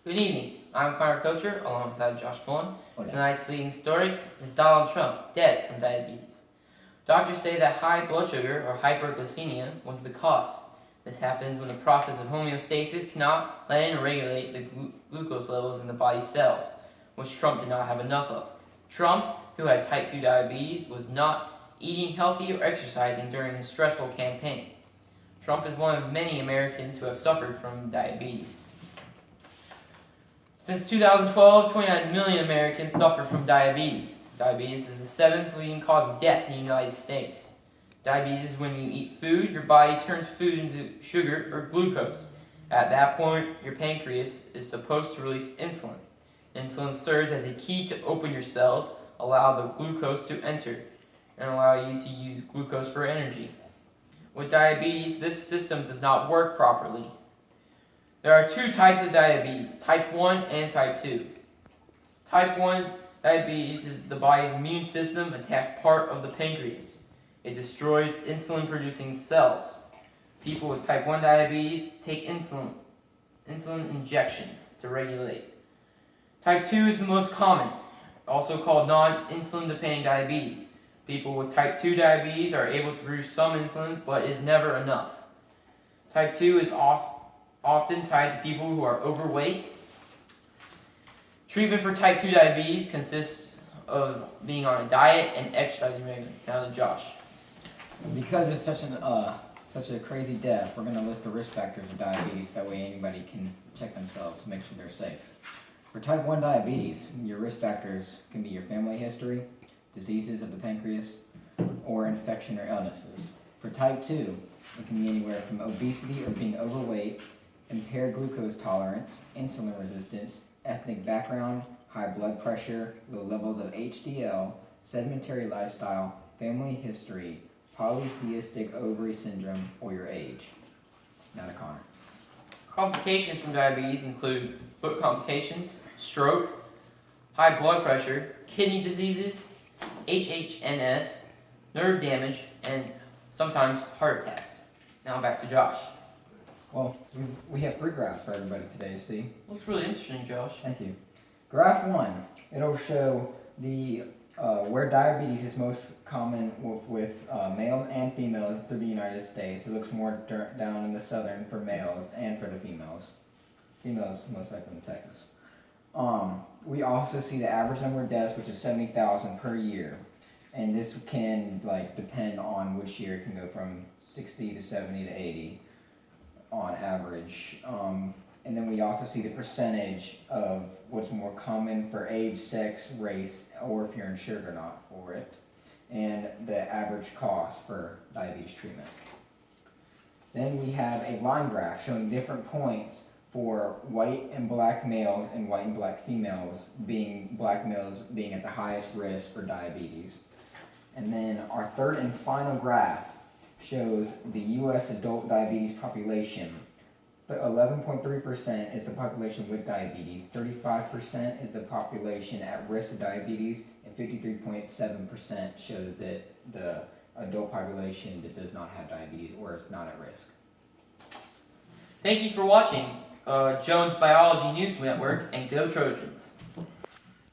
Good evening. I'm Kocher alongside Josh Fullen. Hola. Tonight's leading story is Donald Trump, dead from diabetes. Doctors say that high blood sugar, or hyperglycemia, was the cause. This happens when the process of homeostasis cannot let in and regulate the glucose levels in the body's cells, which Trump did not have enough of. Trump, who had type 2 diabetes, was not eating healthy or exercising during his stressful campaign. Trump is one of many Americans who have suffered from diabetes. Since 2012, 29 million Americans suffer from diabetes. Diabetes is the seventh leading cause of death in the United States. Diabetes is when you eat food, your body turns food into sugar or glucose. At that point, your pancreas is supposed to release insulin. Insulin serves as a key to open your cells, allow the glucose to enter, and allow you to use glucose for energy. With diabetes, this system does not work properly. There are two types of diabetes, type 1 and type 2. Type 1 diabetes is the body's immune system attacks part of the pancreas. It destroys insulin-producing cells. People with type 1 diabetes take insulin injections to regulate. Type 2 is the most common, also called non-insulin dependent diabetes. People with type 2 diabetes are able to produce some insulin, but is never enough. Type 2 is often tied to people who are overweight. Treatment for type 2 diabetes consists of being on a diet and exercising regularly. Now to Josh. Because it's such a crazy death, we're going to list the risk factors of diabetes. That way anybody can check themselves to make sure they're safe. For type 1 diabetes, your risk factors can be your family history, diseases of the pancreas, or infection or illnesses. For type 2, it can be anywhere from obesity or being overweight, impaired glucose tolerance, insulin resistance, ethnic background, high blood pressure, low levels of HDL, sedentary lifestyle, family history, polycystic ovary syndrome, or your age. Now to Connor. Complications from diabetes include foot complications, stroke, high blood pressure, kidney diseases, HHNS, nerve damage, and sometimes heart attacks. Now back to Josh. Well, we have three graphs for everybody today to see. Looks really interesting, Josh. Thank you. Graph 1, it'll show the where diabetes is most common with males and females through the United States. It looks more down in the southern for males and for the females. Females most likely in Texas. We also see the average number of deaths, which is 70,000 per year. And this can depend on which year. It can go from 60 to 70 to 80 on average. And then we also see the percentage of what's more common for age, sex, race, or if you're insured or not for it, and the average cost for diabetes treatment. Then we have a line graph showing different points for white and black males and white and black females, black males being at the highest risk for diabetes. And then our third and final graph shows the U.S. adult diabetes population. 11.3% is the population with diabetes, 35% is the population at risk of diabetes, and 53.7% shows that the adult population that does not have diabetes or is not at risk. Thank you for watching Jones Biology News Network, and go Trojans!